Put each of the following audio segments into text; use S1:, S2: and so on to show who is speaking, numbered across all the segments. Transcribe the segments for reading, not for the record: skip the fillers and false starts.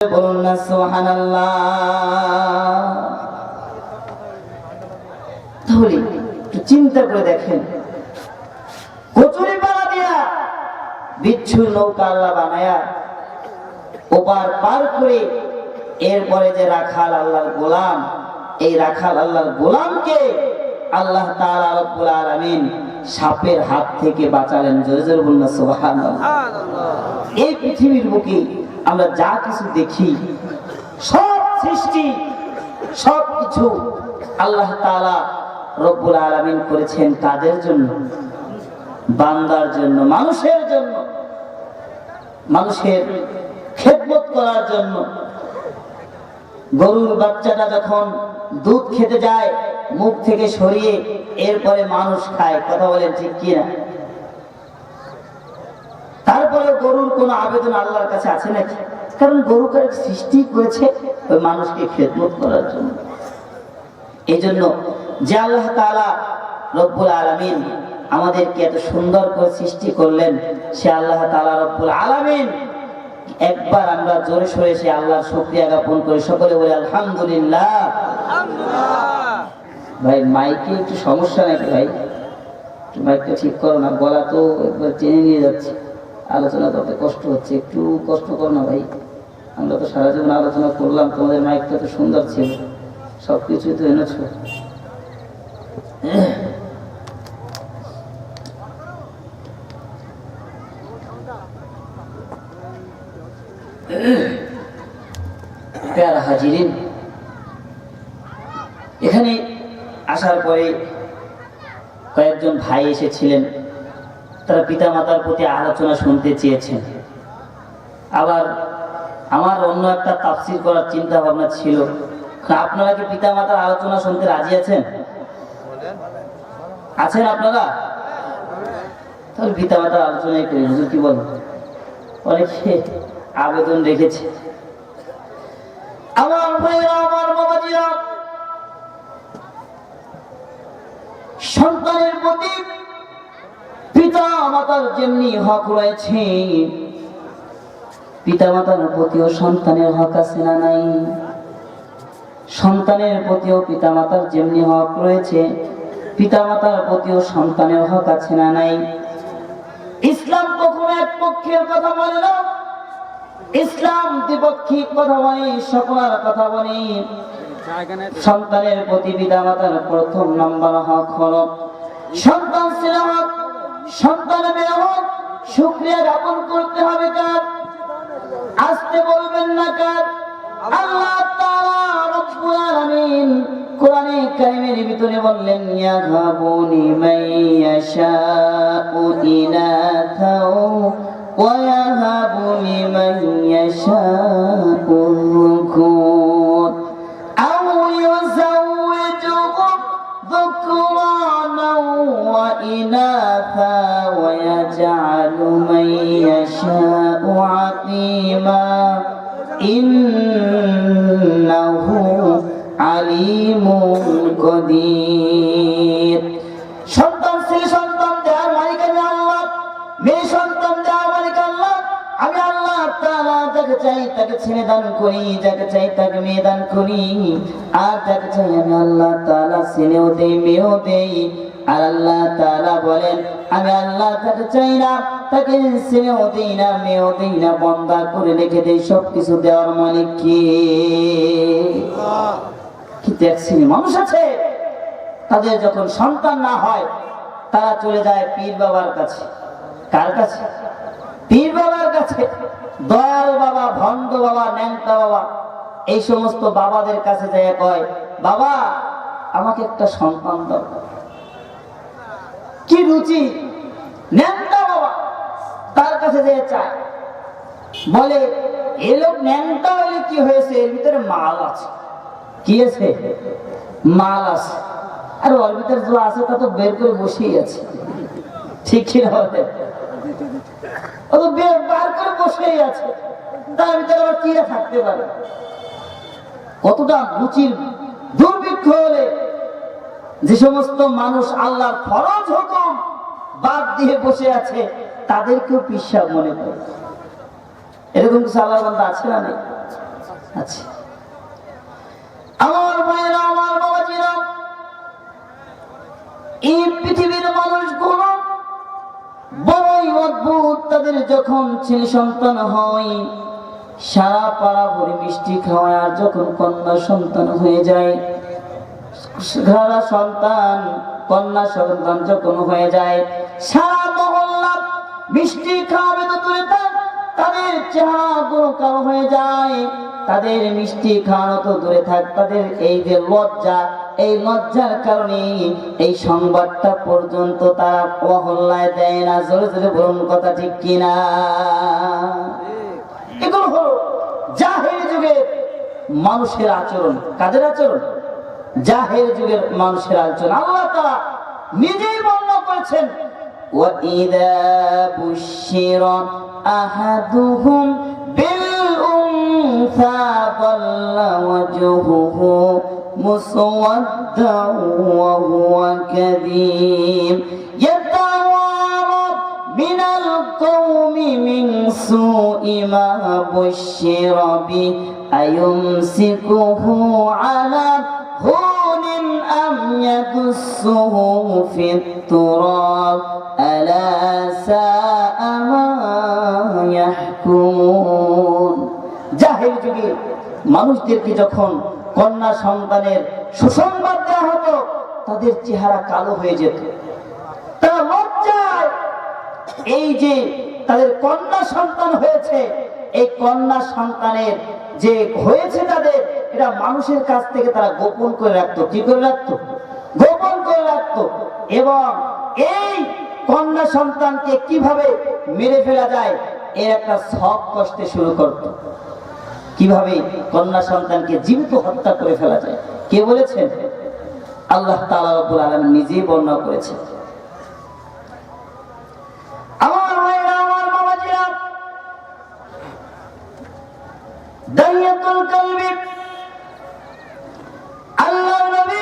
S1: বলুন না সুবহানাল্লাহ। তাহলে একটু চিন্তা করে দেখেন, কচুরি পানা দিয়া বিচ্ছুর নৌকা আল্লাহ বানায়া ওপার পার করে এরপরে যে রাখাল আল্লাহর গোলাম, এই রাখাল আল্লাহর গোলামকে আল্লাহ তাআলা রব্বুল আলামিন সাপের হাত থেকে বাঁচালেন। জোরে জোরে বলুন না সুবহানাল্লাহ। এই পৃথিবীর বুকে আমরা যা কিছু দেখি, সব সৃষ্টি সব কিছু আল্লাহ তাআলা রব্বুল আলামিন করেছেন কাদের জন্য? বান্দার জন্য, মানুষের জন্য, মানুষের খেদমত করার জন্য। গরুর বাচ্চাটা যখন দুধ খেতে যায় মুখ থেকে সরিয়ে এরপরে মানুষ খায়, কথা বলেন ঠিক কিনা? তারপরে গরুর কোন আবেদন আল্লাহর কাছে আছে নাকি? কারণ গরুকে সৃষ্টি করেছে ওই মানুষকে খেদমত করার জন্য। এই জন্য যে আল্লাহ তাআলা রব্বুল আলামিন আমাদেরকে এত সুন্দর করে সৃষ্টি করলেন, সে আল্লাহ তাআলা রব্বুল আলামিন একবার আমরা জোরে সোরে সে আল্লাহর শুকরিয়া জ্ঞাপন করি, সকলে বলে আলহামদুলিল্লাহ। ভাই মাইকে একটু সমস্যা নাকি ভাই? মাইকটা ঠিক করো না, গলা তো একবার টেনে নিয়ে যাচ্ছে, আলোচনা করতে কষ্ট হচ্ছে, একটু কষ্ট করো না ভাই। আমরা তো সারা জীবন আলোচনা করলাম, তোমাদের মাইকটা তো সুন্দর ছিল, সবকিছুই তো এনেছ। প্যারা হাজিরিন, এখানে আসার পরে কয়েকজন ভাই এসেছিলেন, তারা পিতামাতার প্রতি আলোচনা শুনতে চেয়েছেন। আবার আমার অন্য একটা তাফসীর করার চিন্তা ভাবনা ছিল। আপনারা কি পিতামাতার আলোচনা শুনতে রাজি আছেন? আছেন আপনারা? তাহলে পিতামাতার আলোচনাই করি। হুজুর কি বলেন? অনেকে আবেদন রেখেছে। আমার ভাইরা, আমার বাবাজিরা, সন্তানের প্রতি পিতা মাতার যেমনি হক রয়েছে, পিতা মাতার প্রতিও সন্তানের হক আছে না নাই? সন্তানের প্রতিও পিতা মাতার যেমনি হক রয়েছে, পিতা মাতার প্রতিও সন্তানের হক আছে না নাই? ইসলাম কখনো এক পক্ষের কথা বলে না, ইসলাম দ্বিপক্ষিক কথা বলে, সকলের কথা বলে। সন্তানের প্রতি পিতা মাতার প্রথম নম্বর হক হলো সন্তান ছেলে হক, সন্তান মেয়ে হক, শুকরিয়া জ্ঞাপন করতে হবে কার? আসতে বলবেন না কার? আল্লাহ তাআলা রব্বুল আলামিন কোরআনে কারীমের ভিতরে বললেন, ইয়াহাবুনি মাইয়াশাউ ইনাথাও ওয়া ইয়াহাবু লিমান ইয়াশাউ যুকুর আও ইউযাওwijuhum যুকরানা ওয়া ইনাথা ওয়া ইয়াজআলু মান ইয়াশাউ আকিমা ইন্নাহু আলিমুন কদির। সন্তান ছেলে সন্তান দেওয়ার মালিক আমি আল্লাহ, মেয়ে সন্তান দেওয়ার মালিক আল্লাহ। আমি আল্লাহ তাআলা যাকে চাই তাকে ছেলে দান করি, যাকে চাই তাকে মেয়ে দান করি, আর যাকে চাই আমি আল্লাহ তাআলা ছেলেও দেই মেয়েও দেই। আর আল্লাহ তাআলা বলেন, আমি আল্লাহ যাকে চাই না তাকে ছেলেও দেই না মেয়েও দেই না, বন্দা করে রেখে দেই। সবকিছু দেওয়ার মালিক কে? কিন্তু এক শ্রেণী মানুষ আছে, তাদের যখন সন্তান না হয় তারা চলে যায় পীর বাবার কাছে। কার কাছে? পীর বাবার কাছে। দয়াল বাবা, ভণ্ড বাবা, ন্যাংটা বাবা, এই সমস্ত বাবাদের কাছে যায়, কয় বাবা আমাকে একটা সন্তান দাও। কি রুচি! ন্যাংটা বাবা তার কাছে যেয়ে চায়, বলে এ লোক ন্যাংটা হলে কি হয়েছে, এর ভিতরে মাল আছে। কি আছে? মাল আছে। আর ওর ভিতরে যা আছে তা তো বের করে বসেই আছে। ঠিক কি হবে? ও তো বার করে বসেই আছে, তার ভিতরে আবার কি থাকতে পারে? কতটা রুচির দুর্ভিক্ষ হলে যে সমস্ত মানুষ আল্লাহর ফরজ হুকুম বাদ দিয়ে বসে আছে তাদেরকেও পিশাব মনে করে। এরকম কিছু আল্লাহর বান্দা আছে না? নেই? আছে। আমার ভাইয়েরা, আমার বাবাজিরা, এই পৃথিবীর মানুষগুলো বড়ই অদ্ভুত। তাদের যখন ছেলে সন্তান হয় সারা পাড়া ভরে মিষ্টি খাওয়ায়, আর যখন কন্যা সন্তান হয়ে যায়, সারা সন্তান কন্যা সন্তান যখন হয়ে যায়, সারা মহল্লা মিষ্টি খাওয়াবে তো দূরে থাক, তাদের চেহারাগুলো কালো হয়ে যায়। তাদের মিষ্টি খাওয়ানো তো দূরে থাক, তাদের এই যে লজ্জা, এই লজ্জার কারণে এই সংবাদটা পর্যন্ত তারা মহল্লায় দেয় না। জোরে জোরে বলুন কথা ঠিক কিনা? এগুলো হলো জাহেলি যুগের মানুষের আচরণ। কাদের আচরণ? জাহেলি যুগের মানুষের আচরণ। আল্লাহ তাআলা নিজেই বর্ণনা করেছেন, وَإِذَا بُشِّرَ أَحَدُهُمْ بِالْأُنثَى ظَلَّ وَجْهُهُ مُسْوَدًّا وَهُوَ كَظِيمٌ يَتَوَارَى مِنَ الْقَوْمِ مِنْ سُوءِ مَا بُشِّرَ بِهِ أَيُمْسِكُهُ عَلَى هُونٍ أَمْ يَدُسُّهُ فِي التُّرَابِ أَلَا سَاءَ مَا يَحْكُمُونَ। জাহেল যুগে মানুষদেরকে যখন কন্যা সন্তানের সুসংবাদ দেওয়া হতো, তাদের চেহারা কালো হয়ে যেত। তারা লজ্জায় এই যে তাদের কন্যা সন্তান হয়েছে, এই কন্যা সন্তানের যে হয়েছে তাদের, এটা মানুষের কাছ থেকে তারা গোপন করে রাখতো। কি করে রাখতো? গোপন করে রাখতো। এবং এই কন্যা সন্তানকে কিভাবে মেরে ফেলা যায় এর একটা শখ কষ্টে শুরু করত। কিভাবে কন্যা সন্তানকে জীবিত হত্যা করে ফেলা যায়। কে বলেছেন? আল্লাহ তাআলা রব্বুল আলামিন নিজেই বর্ণনা করেছেন। আমার ভাইরা, আমার বাবাজিরা, দাইয়াতুল কলবি আল্লাহর নবী,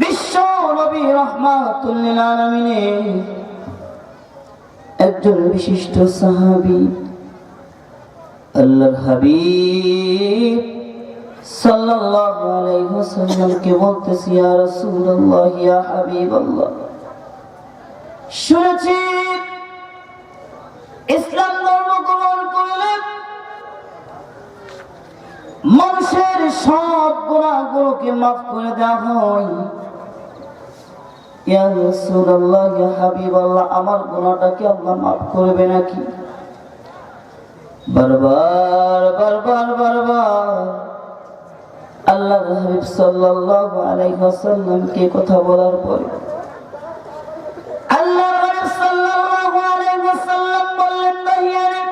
S1: বিশ্ব নবী রাহমাতুল লিল আলামিনের একজন বিশিষ্ট সাহাবী, আল্লাহর হাবিব সাল্লাল্লাহু আলাইহি ওয়াসাল্লামকে বলতেছি, ইয়া রাসূলুল্লাহ, ইয়া হাবিবাল্লাহ, শুনেছি ইসলাম ধর্ম গ্রহণ করলে মানুষের সব গুনাহগুলোকে মাফ করে দেওয়া হয়। ইয়া রাসূলুল্লাহ, ইয়া হাবিবাল্লাহ, আমার গুনাহটাকে আল্লাহ মাফ করবে নাকি? বারবার বারবার বারবার আল্লাহর হাবিব সাল্লাল্লাহু আলাইহি ওয়াসাল্লামকে কথা বলার পর আল্লাহর হাবিব সাল্লাল্লাহু আলাইহি ওয়াসাল্লাম বললেন, দাইয়ারে,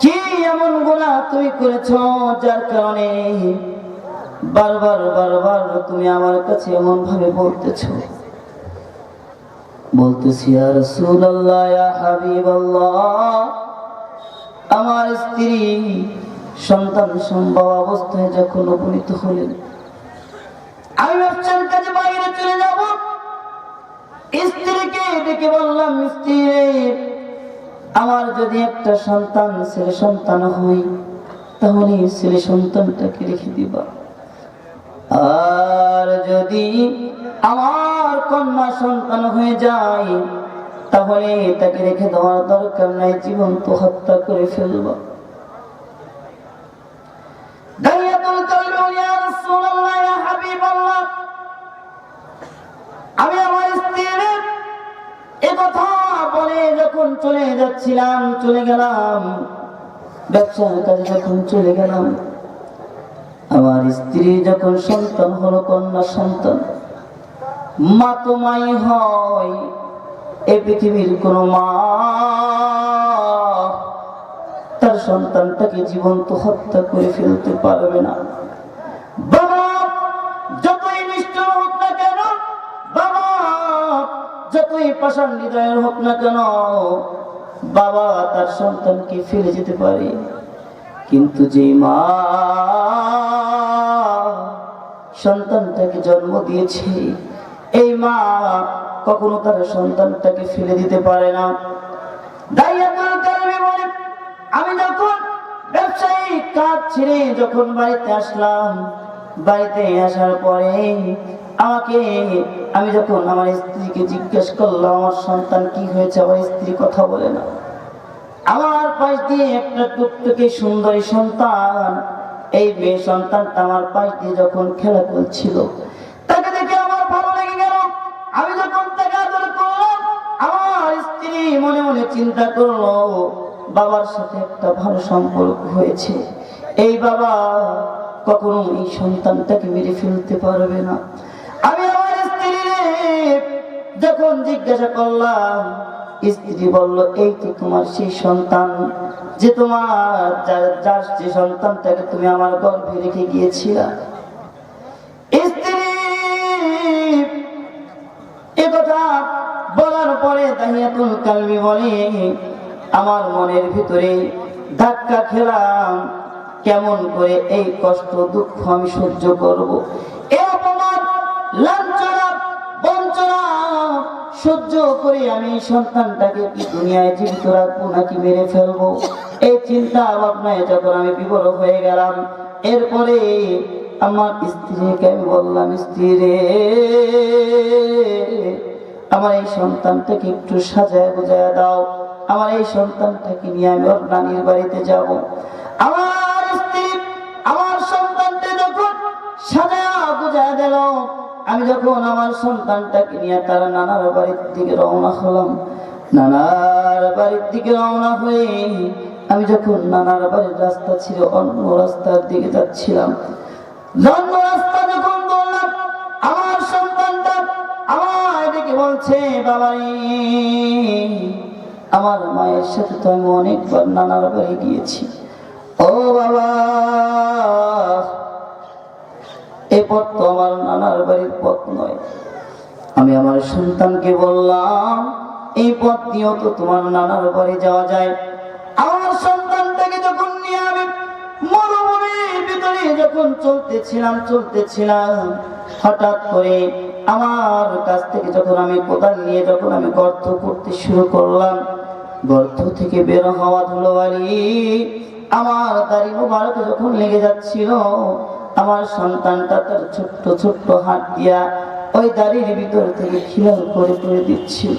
S1: কি এমন গুনাহ তুমি করেছো যার কারণে বারবার বারবার তুমি আমার কাছে এমন ভাবে বলতেছো? বলতেছি, ইয়া রাসূলুল্লাহ, ইয়া হাবিবাল্লাহ, আমার স্ত্রী সন্তান সম্ভব অবস্থায় যখন উপনীত হলেন, আমি ব্যবসার কাজে বাইরে চলে যাব। স্ত্রীকে ডেকে বললাম, স্ত্রী, আমার যদি একটা সন্তান ছেলে সন্তান হয় তাহলে ছেলে সন্তানটাকে রেখে দিবা, আর যদি আমার কন্যা সন্তান হয়ে যায় তাহলে তাকে রেখে দেওয়ার দরকার নাই, জীবন্ত হত্যা করে ফেলবা। আমি আমার স্ত্রীর এ কথা বলে যখন চলে যাচ্ছিলাম, চলে গেলাম ব্যবসার কাজে, যখন চলে গেলাম, আমার স্ত্রী যখন সন্তান হলো, কন্যা সন্তান, মা তো মাই হয়, এই পৃথিবীর কোন মা তার সন্তানটাকে জীবন্ত হত্যা করে ফেলতে পারবে না। বাবা যতই নিষ্ঠুর হোক না কেন, বাবা যতই পাষাণ হৃদয়ের হোক না কেন, বাবা তার সন্তানকে ফেলে যেতে পারে, কিন্তু যে মা সন্তানটাকে জন্ম দিয়েছে, এই মা কখনো তার সন্তানটাকে ফেলে দিতে পারে না। দাইয়াতুল কলবি বলে, আমি যখন ব্যবসায় কাজ ছেড়ে যখন বাড়িতে আসলাম, বাড়িতে আসার পরে আমি যখন আমার স্ত্রীকে জিজ্ঞেস করলাম আমার সন্তান কি হয়েছে, আমার স্ত্রী কথা বলে না। আমার পাশ দিয়ে একটা টুকটুকে সুন্দরী সন্তান, এই মেয়ে সন্তানটা আমার পাশ দিয়ে যখন খেলা করছিল, তাকে দেখে আমার ভালো লেগে গেল। আমি যখন তাকে আদর করলাম, আমার স্ত্রী মনে মনে চিন্তা করলো বাবার সাথে একটা ভালো সম্পর্ক হয়েছে, এই বাবা কখনো এই সন্তানটাকে মেরে ফেলতে পারবে না। আমি আমার স্ত্রী যখন জিজ্ঞাসা করলাম, স্ত্রী বলল এই তো তোমার সেই সন্তান, যে তোমার যার যে সন্তানটাকে তুমি আমার গর্ভে রেখে গিয়েছিলা। স্ত্রী একথা বলার পরে তাহিয়াতুল কালবি বলে আমার মনের ভিতরে ধাক্কা খেলাম, কেমন করে এই কষ্ট দুঃখ আমি সহ্য করব, এই অপমান লাঞ্ছনা বঞ্চনা সহ্য করে আমি সন্তানটাকে কি দুনিয়ায় জীবিত রাখবো নাকি মেরে ফেলবো, এই চিন্তা ভাবনায় যখন আমি বিবর হয়ে গেলাম। এরপরে আমার স্ত্রীকে আমি বললাম, স্ত্রী রে, আমার এই সন্তানটাকে একটু সাজায় গুজায় দাও, আমার এই সন্তানটাকে নিয়ে আমি ওর নানির বাড়িতে যাব। আমার স্ত্রী আমার সন্তানটা যখন সাজায় গুজায় দিল, আমি যখন আমার সন্তানটাকে নিয়ে তার নানার বাড়ির দিকে রওনা হলাম। নানার বাড়ির দিকে রওনা হয়ে আমি যখন নানার বাড়ির রাস্তা ছিল অন্য রাস্তার দিকে যাচ্ছিলাম, অন্য রাস্তা যখন বললাম, আমার সন্তানটা আমার দিকে বলছে, বাবা রে, আমার মায়ের সাথে তো আমি অনেকবার নানার বাড়ি গিয়েছি, ও বাবা এই পথ তো আমার নানার বাড়ির পথ নয়। আমি আমার সন্তানকে বললাম, এই পথ দিয়েও তো তোমার নানার বাড়ি যাওয়া যায়। আমার সন্তানটাকে যখন নিয়ে আমি মরুভূমির ভিতরে যখন চলতেছিলাম, হঠাৎ করে আমার কাছ থেকে যখন আমি কোদাল নিয়ে যখন আমি গর্ত করতে শুরু করলাম, গর্ত থেকে বের হওয়া ধুলোবালি আমার দাড়ি মোবারক যখন লেগে যাচ্ছিল, আমার সন্তানটা তার ছোট্ট ছোট্ট হাত দিয়া ওই দাড়ির ভিতর থেকে খিলাল করে দিচ্ছিল।